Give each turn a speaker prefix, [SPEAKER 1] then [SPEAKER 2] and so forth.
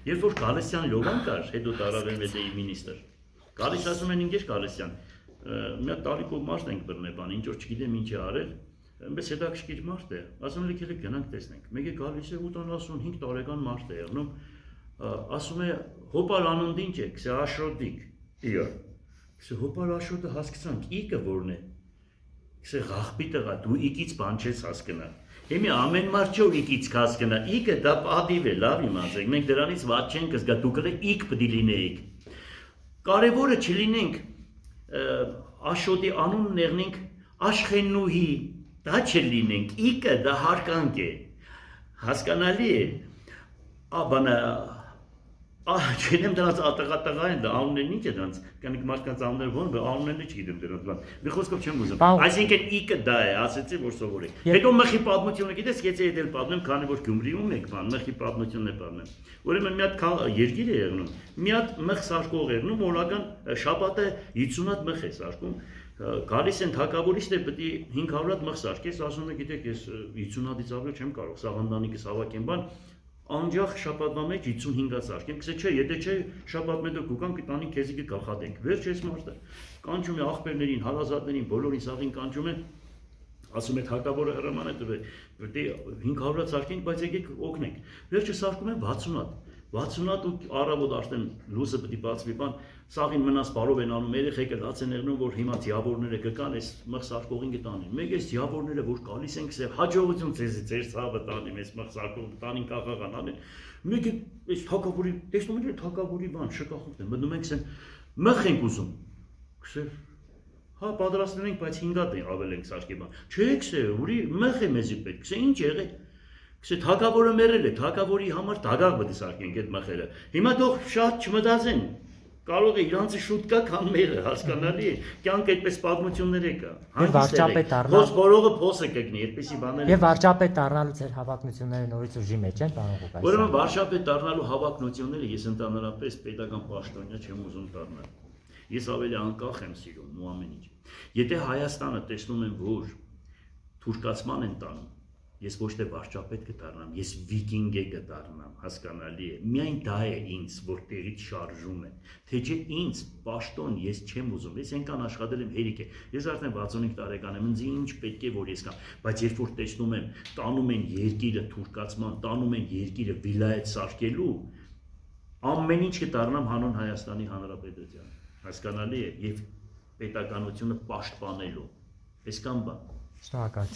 [SPEAKER 1] Երբ որ Գալստյան Լևոն կար, հետո տարավ ՄՎԴ-ի մինիստր, գալիս ասում են ինքեր Գալստյան, մի հատ տարիքով մարդ ենք բռնել բան, ինչ որ չգիտեմ ինչ է արել, այնպես հետաքրքիր մարդ է, ասում են եկեք գնանք տեսնենք, մեկը գալիս է 85 տարեկան մարդ է եղնում, ասում է հոպար անունդ ինչ է, գսե Աշրոդիկ, իա, գսե հոպար Աշրոդը հասկացանք, իգը որն է, գսե ղախպի տղա, դու իգից բան չես հասկնա, Հիմի ամեն մարդ չէ իգից հասկնա, իգը դա պատիվ է, լավ իմացեք, մենք դրանից ված չենք զգա, դուք իգ պիտի լինեիք, կարևորը չլինենք Աշոտի անուն ներնենք Աշխենուհի, դա չլինենք, իգը դա հարկանք է, հասկանալի է, բանը, չգիտեմ դրանց տղա են, դա անուններն ինչ է դրանց, կանիք մարդկանց անունները ոնց, անուններն չգիտեմ դրանց բան, մի խոսքով չեմ ուզում, այսինքն իգը դա է, ասեցի, որ սովորեք, հետո մխի պատմությունը գիտես, եթե եդել պատմեմ, քանի որ Գյումրիում եք բան, մխի պատմությունն է պատմեմ, ուրեմն մի հատ երկիր է եղնում, մի հատ մխ սարկող եղնում, օրական շաբաթը 50 հատ մխ է սարկում, գալիս են թագավորիչները պետք է 500 հատ մխ սարկես, ասում է գիտեք, ես 50 հատից ավելի չեմ կարող, սաղանդանիկս հավաքեմ բան, անջախ շաբաթվա մեջ 55 հատ սարքեմ, կսե չէ, եթե չէ շաբաթ մետո կուկան կտանի քեզի կգլխատենք, վերջ ես մարդը, կանչում է աղբերներին, հարազատներին, բոլորին սաղին կանչում են, ասում է թագավորը հրաման է տվել, պետք է 500 հատ սարքենք, բայց եկեք օգնենք, վերջը սարքում են 60 հատ ու առավոտ արդեն լույսը պետք է բացվի բան, սաղին մնաց բարով են անում, երեխեքը լաց են եղնում, որ հիմա դիավորները կգան, այս մխ սարկողին կտանին, մեկ այս դիավորները, որ գալիս են կսե, հաջողություն ձեր ցավը տանիմ, այս մխ սարկողը տանին կաղաղան անեն, մեկը այս թագավորի, տեսնում եք թագավորի բան, շքախուտ են, մտնում ենք սեն, մխ ենք ուզում, կսե, հա պատրաստել ենք, բայց 5 հատ ավել ենք սարքի բան, չէ կսե, ուրի մխ է մեզի պետք, կսե ինչ եղել Կսե թագավորը մերել է, թագավորի համար դագաղ պետք է սարքենք այդ մխերը։ Հիմա թող շատ չմտածեն, կարող է իրանցը շուտ կա, քան մերը, հասկանալի է։ Կյանք այդպես պատմություններ է կա։
[SPEAKER 2] Եվ վարչապետ առնալ։
[SPEAKER 1] Ոնց բոլորը փոսը կգնի, այդպեսի բաներ։
[SPEAKER 2] Եվ վարչապետ առնալու ձեր հավակնությունները նորից ուժի մեջ են, պարոն Ղուկասյան։
[SPEAKER 1] Ուրեմն վարչապետ դառնալու հավակնությունները ես ընդհանրապես պետական պաշտոնյա չեմ ուզում դառնալ։ Ես ավելի անկախ եմ սիրում ու ամեն ինչ։ Եթե Հայաստանը տեսնում եմ, որ թուրքացման են տանում Ես ոչ թե վարչապետ կդառնամ, ես վիկինգ կդառնամ, հասկանալի է։ Միայն դա է ինձ, որ տեղից շարժում է։ Թե չէ ինձ պաշտոն ես չեմ ուզում, ես այնքան աշխատել եմ հերիք է։ Ես արդեն 65 տարեկան եմ, ինձ ինչ պետք է որ ես կամ, բայց երբ որ տեսնում եմ, տանում են երկիրը թուրքացման, տանում են երկիրը վիլայետ սարքելու, ամեն ինչ կդառնամ հանուն Հայաստանի Հանրապետության։ Հասկանալի է, եւ պետականությունը պաշտպանելու։ Այսքան բան։
[SPEAKER 2] Շնորհակալ